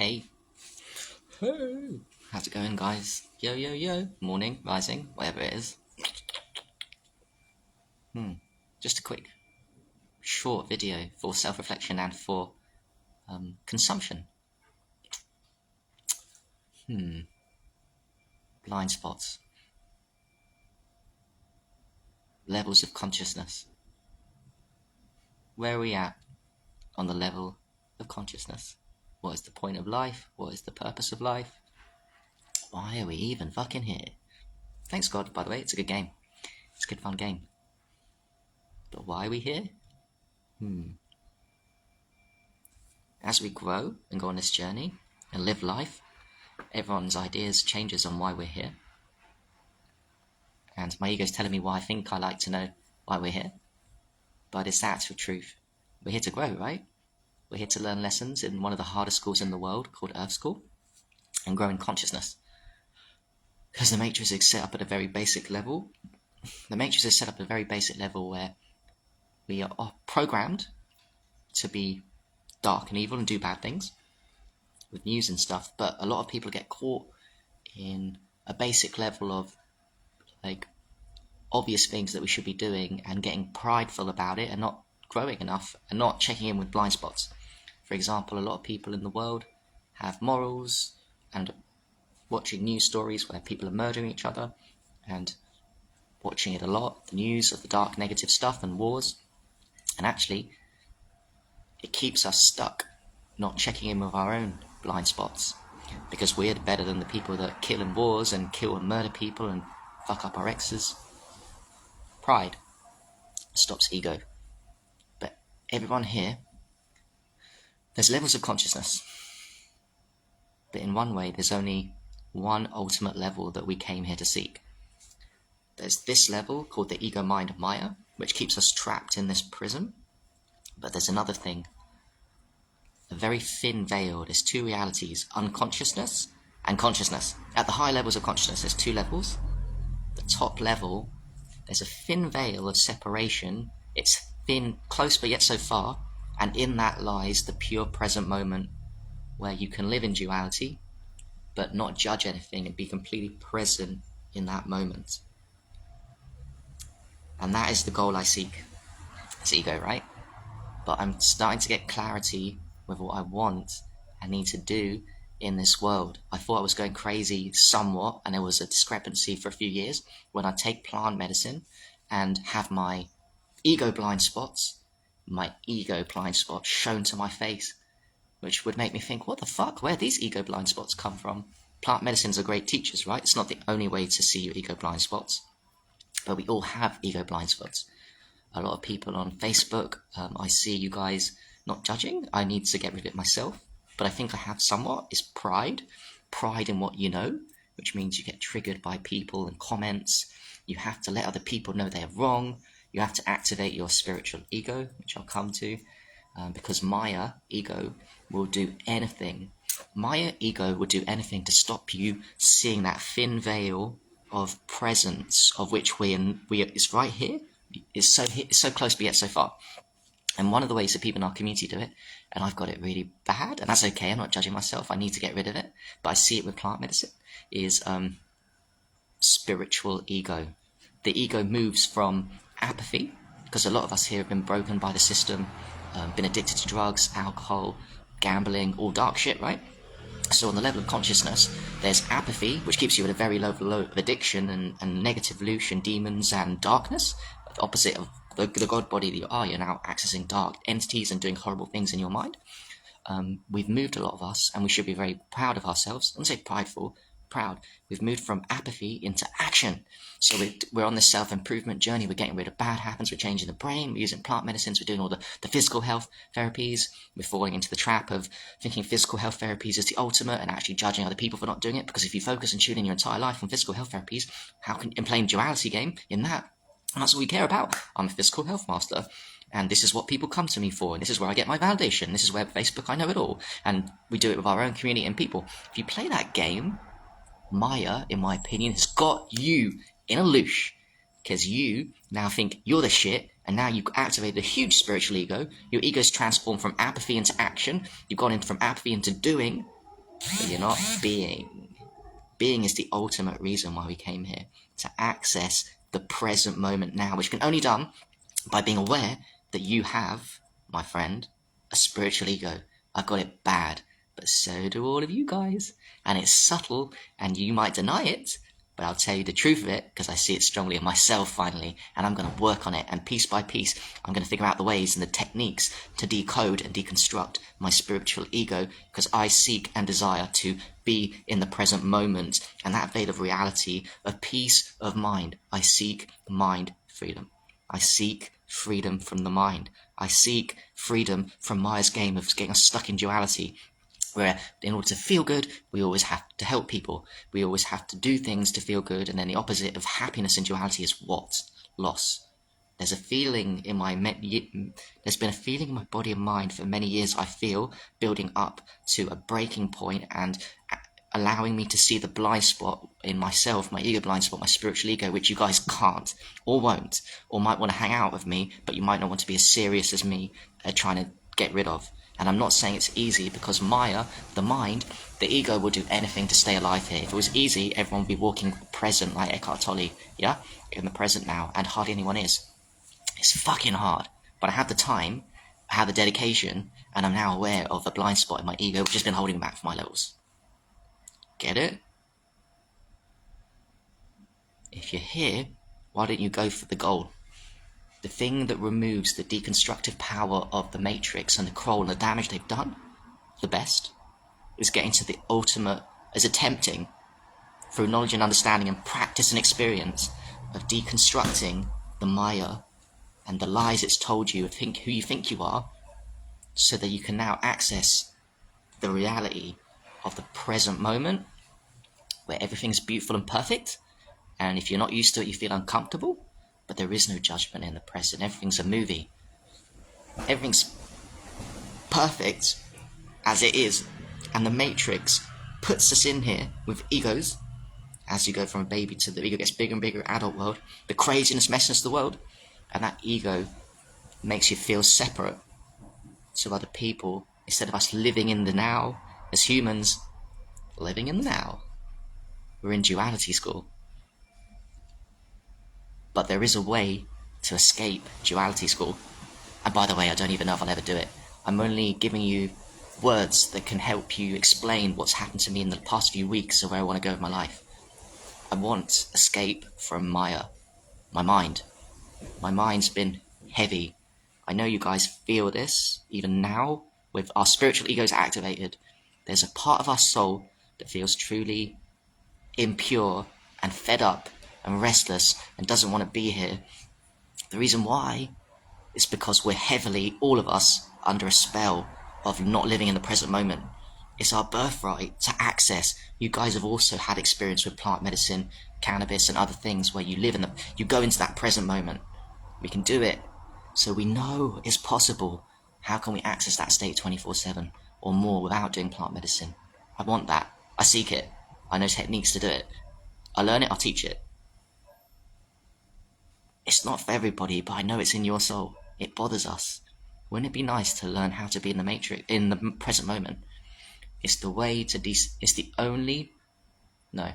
Hey. Hey. How's it going, guys? Yo, yo, yo. Morning, rising, whatever it is. Just a quick, short video for self-reflection and for consumption. Blind spots. Levels of consciousness. Where are we at on the level of consciousness? What is the point of life? What is the purpose of life? Why are we even fucking here? Thanks God, by the way, it's a good game. It's a good fun game. But why are we here? As we grow and go on this journey and live life, everyone's ideas changes on why we're here. And my ego's telling me why I think I like to know why we're here. But it's the actual truth. We're here to grow, right? We're here to learn lessons in one of the hardest schools in the world called Earth School and grow in consciousness. Because the Matrix is set up at a very basic level. The Matrix is set up at a very basic level where we are programmed to be dark and evil and do bad things with news and stuff, but a lot of people get caught in a basic level of like obvious things that we should be doing and getting prideful about it and not growing enough and not checking in with blind spots. For example, a lot of people in the world have morals and watching news stories where people are murdering each other and watching it a lot, the news of the dark negative stuff and wars, and actually it keeps us stuck not checking in with our own blind spots because we're better than the people that kill in wars and kill and murder people and fuck up our exes. Pride stops ego. But everyone here, there's levels of consciousness. But in one way, there's only one ultimate level that we came here to seek. There's this level called the ego mind Maya, which keeps us trapped in this prison. But there's another thing, a very thin veil. There's two realities, unconsciousness and consciousness. At the high levels of consciousness, there's two levels. The top level, there's a thin veil of separation. It's thin, close but yet so far, and in that lies the pure present moment where you can live in duality but not judge anything and be completely present in that moment. And that is the goal I seek. It's ego, right? But I'm starting to get clarity with what I want and need to do in this world. I thought I was going crazy somewhat, and there was a discrepancy for a few years when I take plant medicine and have my ego blind spots shown to my face, which would make me think, what the fuck? Where these ego blind spots come from? Plant medicines are great teachers, right? It's not the only way to see your ego blind spots, but we all have ego blind spots. A lot of people on Facebook, I see you guys not judging. I need to get rid of it myself, but I think I have somewhat, is pride in what you know, which means you get triggered by people and comments. You have to let other people know they're wrong. You have to activate your spiritual ego, which I'll come to, because Maya, ego, will do anything. Maya, ego, will do anything to stop you seeing that thin veil of presence of which it's right here. It's so close but yet so far. And one of the ways that people in our community do it, and I've got it really bad, and that's okay, I'm not judging myself, I need to get rid of it, but I see it with plant medicine, is spiritual ego. The ego moves from apathy, because a lot of us here have been broken by the system, been addicted to drugs, alcohol, gambling, all dark shit, right? So on the level of consciousness, there's apathy, which keeps you at a very low of addiction and negative illusion, demons and darkness. The opposite of the God body that you are, you're now accessing dark entities and doing horrible things in your mind. We've moved, a lot of us, and we should be very proud of ourselves. I wouldn't say prideful, proud. We've moved from apathy into action. So we're on this self-improvement journey. We're getting rid of bad habits. We're changing the brain. We're using plant medicines. We're doing all the physical health therapies. We're falling into the trap of thinking physical health therapies is the ultimate and actually judging other people for not doing it. Because if you focus and tune in your entire life on physical health therapies, how can you play duality game in that? And that's what we care about. I'm a physical health master. And this is what people come to me for. And this is where I get my validation. This is where Facebook, I know it all. And we do it with our own community and people. If you play that game, Maya, in my opinion, has got you in a loosh. Because you now think you're the shit. And now you've activated a huge spiritual ego. Your ego's transformed from apathy into action. You've gone from apathy into doing. but you're not being. Being is the ultimate reason why we came here, to access the present moment now, which can only be done by being aware that you have, my friend, a spiritual ego. I've got it bad, but so do all of you guys. And it's subtle, and you might deny it, but I'll tell you the truth of it because I see it strongly in myself finally, and I'm going to work on it. And piece by piece, I'm going to figure out the ways and the techniques to decode and deconstruct my spiritual ego, because I seek and desire to be in the present moment and that veil of reality, of peace of mind. I seek mind freedom. I seek freedom from the mind. I seek freedom from Maya's game of getting us stuck in duality, where in order to feel good, we always have to help people. We always have to do things to feel good, and then the opposite of happiness and duality is what? Loss. There's a feeling in there's been a feeling in my body and mind for many years, I feel, building up to a breaking point and allowing me to see the blind spot in myself, my ego blind spot, my spiritual ego, which you guys can't or won't, or might want to hang out with me, but you might not want to be as serious as me trying to get rid of. And I'm not saying it's easy, because Maya, the mind, the ego will do anything to stay alive here. If it was easy, everyone would be walking present like Eckhart Tolle, yeah? In the present now, and hardly anyone is. It's fucking hard, but I have the time, I have the dedication, and I'm now aware of the blind spot in my ego, which has been holding me back from my levels. Get it? If you're here, why don't you go for the goal? The thing that removes the deconstructive power of the Matrix and the Kroll and the damage they've done, the best, is getting to the ultimate, is attempting, through knowledge and understanding and practice and experience, of deconstructing the Maya and the lies it's told you of who you think you are, so that you can now access the reality of the present moment, where everything's beautiful and perfect, and if you're not used to it, you feel uncomfortable, but there is no judgment in the present. Everything's a movie. Everything's perfect as it is, and the Matrix puts us in here with egos. As you go from a baby to the ego gets bigger and bigger, adult world, the craziness, messiness of the world, and that ego makes you feel separate to other people, instead of us living in the now as humans, living in the now. We're in duality school. But there is a way to escape duality school. And by the way, I don't even know if I'll ever do it. I'm only giving you words that can help you explain what's happened to me in the past few weeks or where I want to go with my life. I want escape from Maya, my mind. My mind's been heavy. I know you guys feel this, even now, with our spiritual egos activated. There's a part of our soul that feels truly impure and fed up and restless and doesn't want to be here. The reason why is because we're heavily, all of us, under a spell of not living in the present moment. It's our birthright to access. You guys have also had experience with plant medicine, cannabis and other things where you go into that present moment. We can do it. So we know it's possible. How can we access that state 24/7 or more without doing plant medicine? I want that. I seek it. I know techniques to do it. I learn it, I'll teach it. It's not for everybody, but I know it's in your soul. It bothers us. Wouldn't it be nice to learn how to be in the matrix, in the present moment? It's the way to it's the only, no,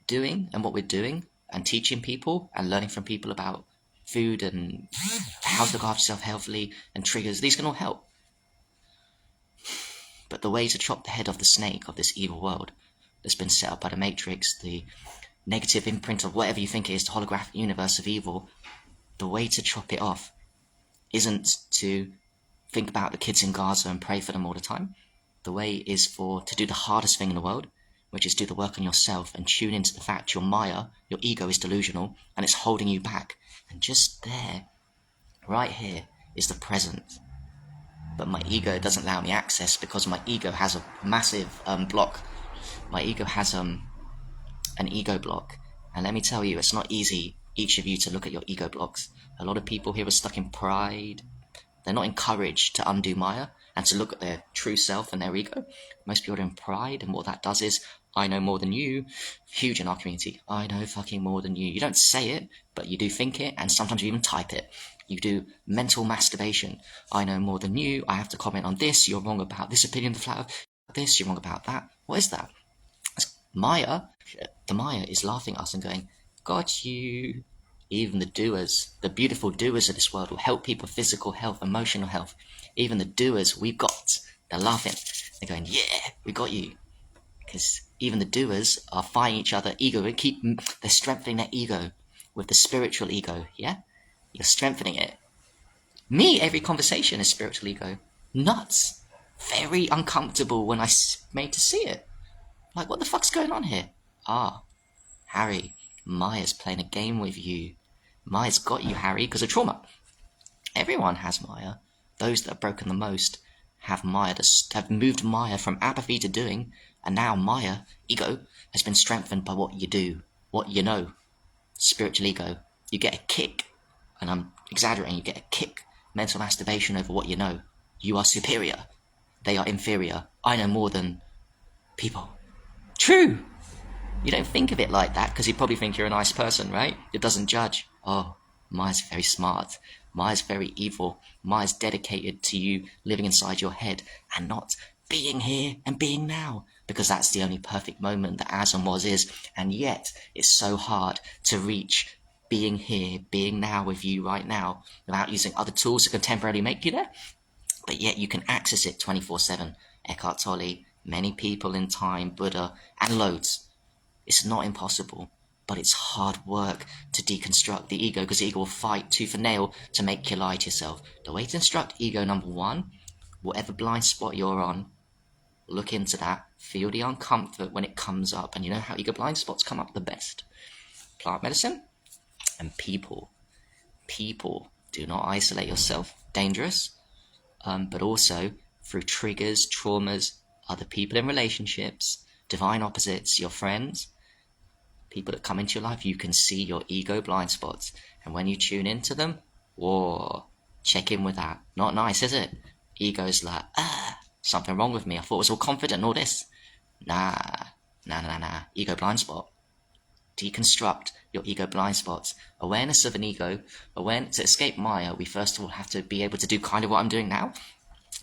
doing and what we're doing and teaching people and learning from people about food and how to look after yourself healthily and triggers, these can all help. But the way to chop the head off the snake of this evil world that's been set up by the Matrix, the negative imprint of whatever you think it is, the holographic universe of evil, the way to chop it off isn't to think about the kids in Gaza and pray for them all the time. The way is to do the hardest thing in the world, which is do the work on yourself and tune into the fact your Maya, your ego is delusional and it's holding you back. And just there, right here, is the present. But my ego doesn't allow me access because my ego has a massive block. My ego has an ego block. And let me tell you, it's not easy, each of you, to look at your ego blocks. A lot of people here are stuck in pride. They're not encouraged to undo Maya and to look at their true self and their ego. Most people are in pride, and what that does is, I know more than you. Huge in our community. I know fucking more than you. You don't say it, but you do think it, and sometimes you even type it. You do mental masturbation. I know more than you. I have to comment on this. You're wrong about this opinion of the flat earth. this, you're wrong about that. What is that? It's Maya. The Maya is laughing at us and going, got you. Even the doers, the beautiful doers of this world, will help people with physical health, emotional health. Even the doers we've got, they're laughing. They're going, yeah, we got you. Because even the doers are fighting each other. They're strengthening their ego with the spiritual ego. Yeah, you're strengthening it. Me, every conversation is spiritual ego. Nuts. Very uncomfortable when I made to see it. Like, what the fuck's going on here? Ah, Harry, Maya's playing a game with you. Maya's got you, Harry, because of trauma. Everyone has Maya. Those that have broken the most have have moved Maya from apathy to doing, and now Maya, ego, has been strengthened by what you do, what you know. Spiritual ego. You get a kick, and I'm exaggerating, you get a kick, mental masturbation over what you know. You are superior. They are inferior. I know more than people. True! You don't think of it like that because you probably think you're a nice person, right? It doesn't judge. Oh, Maya's very smart. Maya's very evil. Maya's dedicated to you living inside your head and not being here and being now, because that's the only perfect moment that as and was is. And yet, it's so hard to reach being here, being now with you right now without using other tools that can temporarily make you there. But yet you can access it 24/7. Eckhart Tolle, many people in time, Buddha, and loads. It's not impossible, but it's hard work to deconstruct the ego, because the ego will fight tooth and nail to make you lie to yourself. The way to instruct ego, number one, whatever blind spot you're on, look into that, feel the uncomfort when it comes up, and you know how ego blind spots come up the best? Plant medicine and people. People, do not isolate yourself, dangerous, but also through triggers, traumas, other people in relationships, divine opposites, your friends, people that come into your life, you can see your ego blind spots. And when you tune into them, whoa, check in with that. Not nice, is it? Ego's like, something wrong with me. I thought I was all confident and all this. Nah. Ego blind spot. Deconstruct your ego blind spots. Awareness of an ego. To escape Maya, we first of all have to be able to do kind of what I'm doing now.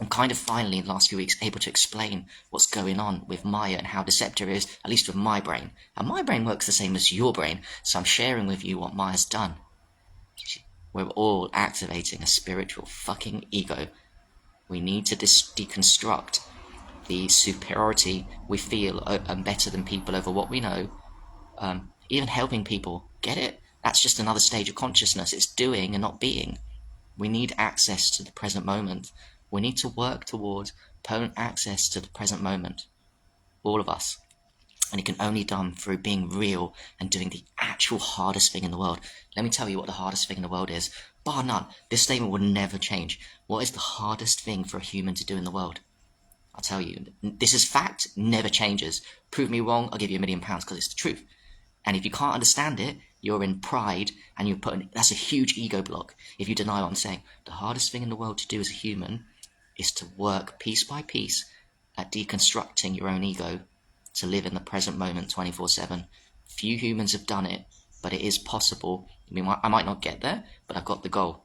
I'm kind of finally, in the last few weeks, able to explain what's going on with Maya and how deceptive it is, at least with my brain. And my brain works the same as your brain, so I'm sharing with you what Maya's done. We're all activating a spiritual fucking ego. We need to deconstruct the superiority we feel better than people over what we know. Even helping people, get it? That's just another stage of consciousness. It's doing and not being. We need access to the present moment. We need to work towards permanent access to the present moment. All of us. And it can only be done through being real and doing the actual hardest thing in the world. Let me tell you what the hardest thing in the world is. Bar none. This statement would never change. What is the hardest thing for a human to do in the world? I'll tell you. This is fact. Never changes. Prove me wrong, I'll give you £1 million because it's the truth. And if you can't understand it, you're in pride and that's a huge ego block. If you deny what I'm saying, the hardest thing in the world to do as a human is to work piece by piece at deconstructing your own ego to live in the present moment 24/7. Few humans have done it, but it is possible. I might not get there, but I've got the goal.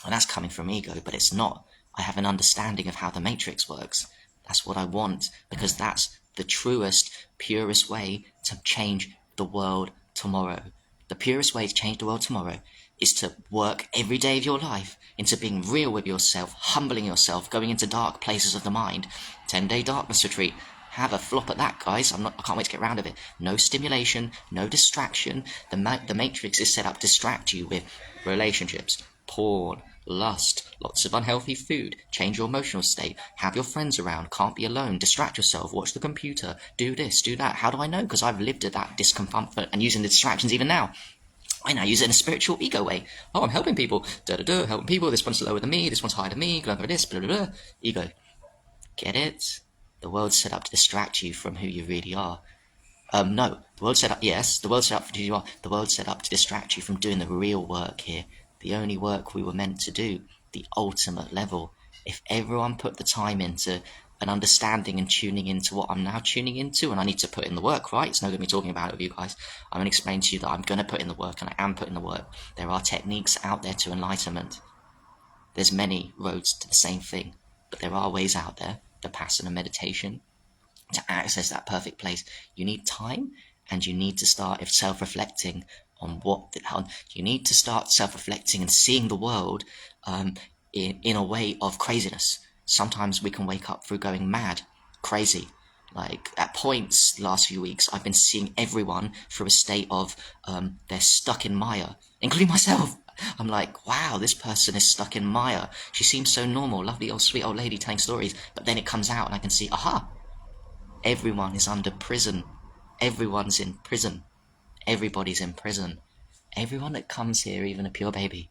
And that's coming from ego, but it's not. I have an understanding of how the matrix works. That's what I want, because that's the truest, purest way to change the world tomorrow. The purest way to change the world tomorrow is to work every day of your life into being real with yourself, humbling yourself, going into dark places of the mind. 10-day darkness retreat. Have a flop at that, guys. I can't wait to get round of it. No stimulation, no distraction. The matrix is set up to distract you with relationships, porn, lust, lots of unhealthy food, change your emotional state, have your friends around, can't be alone, distract yourself, watch the computer, do this, do that. How do I know? Because I've lived at that discomfort and using the distractions even now. I now use it in a spiritual ego way. Oh, I'm helping people. Helping people. This one's lower than me. This one's higher than me. Going for this. Blah, blah, blah. Ego. Get it? The world's set up to distract you from who you really are. No. The world's set up, yes. The world's set up for who you are. The world's set up to distract you from doing the real work here. The only work we were meant to do. The ultimate level. If everyone put the time into an understanding and tuning into what I'm now tuning into, and I need to put in the work, right? It's no good me talking about it with you guys. I'm going to explain to you that I'm going to put in the work, and I am putting the work. There are techniques out there to enlightenment. There's many roads to the same thing, but there are ways out there. Vipassana meditation, to access that perfect place, you need time, and you need to start self-reflecting on you need to start self-reflecting and seeing the world in a way of craziness. Sometimes we can wake up through going mad, crazy. Like at points last few weeks, I've been seeing everyone through a state of they're stuck in Maya, including myself. I'm like, wow, this person is stuck in Maya. She seems so normal, lovely old sweet old lady telling stories. But then it comes out and I can see, aha, everyone is under prison. Everyone's in prison. Everybody's in prison. Everyone that comes here, even a pure baby,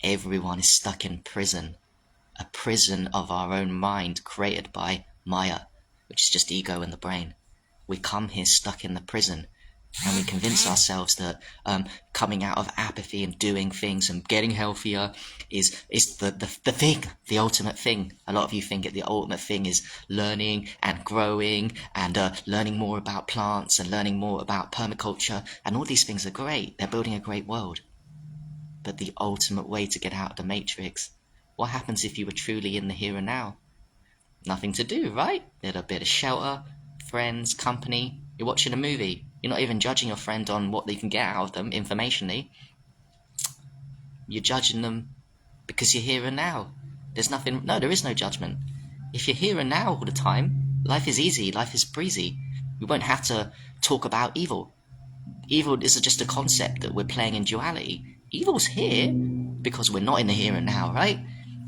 everyone is stuck in prison. A prison of our own mind created by Maya, which is just ego in the brain. We come here stuck in the prison, and we convince ourselves that coming out of apathy and doing things and getting healthier is the thing, the ultimate thing. A lot of you think the ultimate thing is learning and growing and learning more about plants and learning more about permaculture, and all these things are great. They're building a great world. But the ultimate way to get out of the matrix, what happens if you were truly in the here and now? Nothing to do, right? A little bit of shelter, friends, company. You're watching a movie. You're not even judging your friend on what they can get out of them informationally. You're judging them because you're here and now. There is no judgment. If you're here and now all the time, life is easy, life is breezy. We won't have to talk about evil. Evil is just a concept that we're playing in duality. Evil's here because we're not in the here and now, right?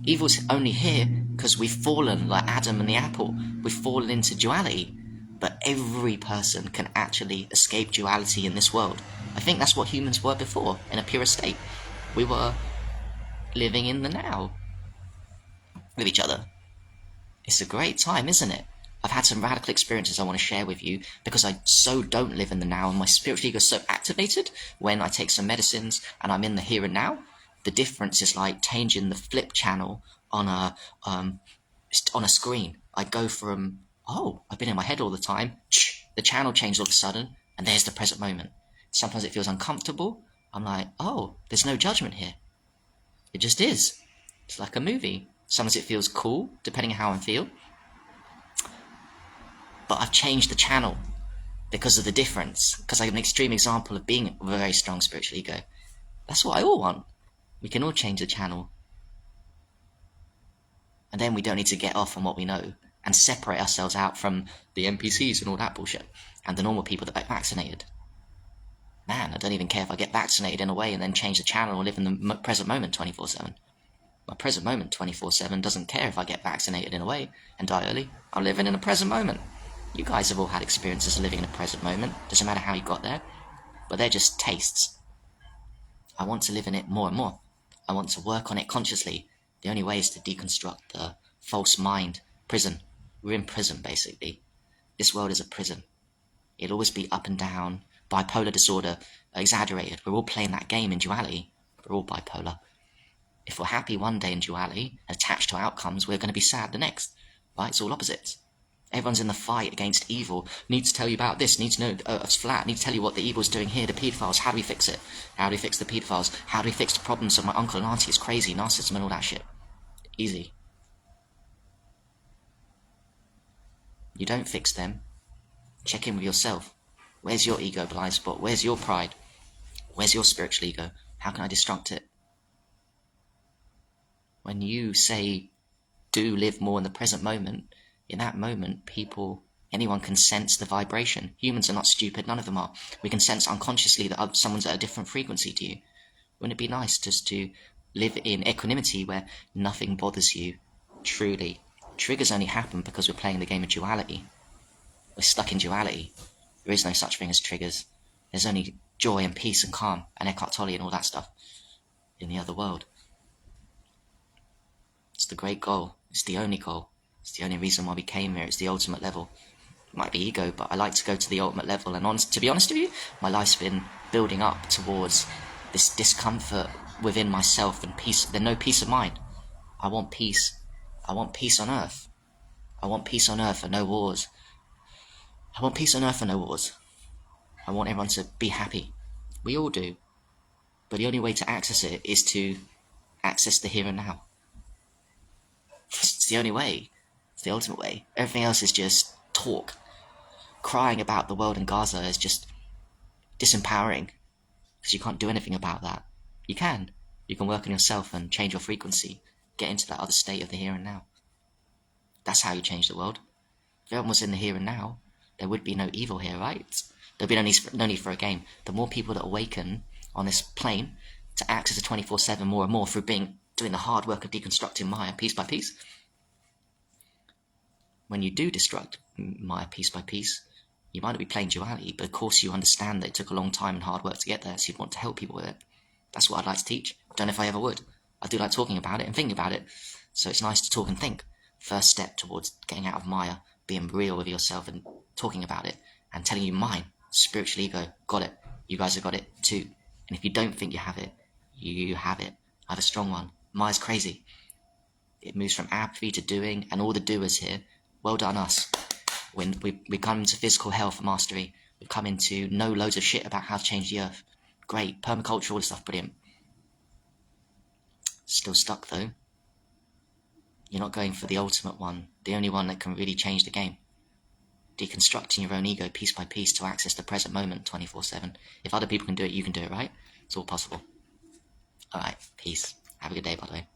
Evil's only here because we've fallen like Adam and the apple. We've fallen into duality. But every person can actually escape duality in this world. I think that's what humans were before, in a pure state. We were living in the now with each other. It's a great time, isn't it? I've had some radical experiences I want to share with you because I so don't live in the now, and my spiritual ego is so activated when I take some medicines and I'm in the here and now. The difference is like changing the flip channel on a screen. I go from, oh, I've been in my head all the time, the channel changed all of a sudden, and there's the present moment. Sometimes it feels uncomfortable. I'm like, oh, there's no judgment here. It just is. It's like a movie. Sometimes it feels cool, depending on how I feel. But I've changed the channel because of the difference, because I'm an extreme example of being a very strong spiritual ego. That's what I all want. We can all change the channel. And then we don't need to get off on what we know and separate ourselves out from the NPCs and all that bullshit and the normal people that get vaccinated. Man, I don't even care if I get vaccinated in a way and then change the channel or live in the present moment 24/7. My present moment 24/7 doesn't care if I get vaccinated in a way and die early. I'm living in the present moment. You guys have all had experiences of living in the present moment. Doesn't matter how you got there, but they're just tastes. I want to live in it more and more. I want to work on it consciously. The only way is to deconstruct the false mind prison. We're in prison, basically. This world is a prison. It'll always be up and down, bipolar disorder, exaggerated. We're all playing that game in duality. We're all bipolar. If we're happy one day in duality, attached to outcomes, we're going to be sad the next. Right? It's all opposites. Everyone's in the fight against evil. Need to tell you about this. Need to know it's flat. Need to tell you what the evil's doing here. The paedophiles. How do we fix it? How do we fix the paedophiles? How do we fix the problems of my uncle and auntie? It's crazy. Narcissism and all that shit. Easy. You don't fix them. Check in with yourself. Where's your ego blind spot? Where's your pride? Where's your spiritual ego? How can I destruct it? When you say, do live more in the present moment, in that moment, anyone can sense the vibration. Humans are not stupid, none of them are. We can sense unconsciously that someone's at a different frequency to you. Wouldn't it be nice just to live in equanimity where nothing bothers you, truly? Triggers only happen because we're playing the game of duality. We're stuck in duality. There is no such thing as triggers. There's only joy and peace and calm and Eckhart Tolle and all that stuff in the other world. It's the great goal. It's the only goal. It's the only reason why we came here. It's the ultimate level. It might be ego, but I like to go to the ultimate level. And to be honest with you, my life's been building up towards this discomfort within myself and peace. There's no peace of mind. I want peace. I want peace on earth. I want peace on earth and no wars. I want peace on earth and no wars. I want everyone to be happy. We all do. But the only way to access it is to access the here and now. It's the only way. the ultimate way. Everything else is just talk. Crying about the world in Gaza is just disempowering, because you can't do anything about that. You can. You can work on yourself and change your frequency, get into that other state of the here and now. That's how you change the world. If everyone was in the here and now, there would be no evil here, right? There'd be no need for a game. The more people that awaken on this plane to access the 24/7 more and more through doing the hard work of deconstructing Maya piece by piece, when you do destruct Maya piece by piece, you might not be playing duality, but of course you understand that it took a long time and hard work to get there, so you'd want to help people with it. That's what I'd like to teach. Don't know if I ever would. I do like talking about it and thinking about it, so it's nice to talk and think. First step towards getting out of Maya, being real with yourself and talking about it, and telling you mine, spiritual ego, got it. You guys have got it too. And if you don't think you have it, you have it. I have a strong one. Maya's crazy. It moves from apathy to doing, and all the doers here, well done us. When we come into physical health mastery, we've come into know loads of shit about how to change the earth. Great. Permaculture, all this stuff, brilliant. Still stuck though. You're not going for the ultimate one, the only one that can really change the game. Deconstructing your own ego piece by piece to access the present moment 24/7. If other people can do it, you can do it, right? It's all possible. Alright, peace. Have a good day, by the way.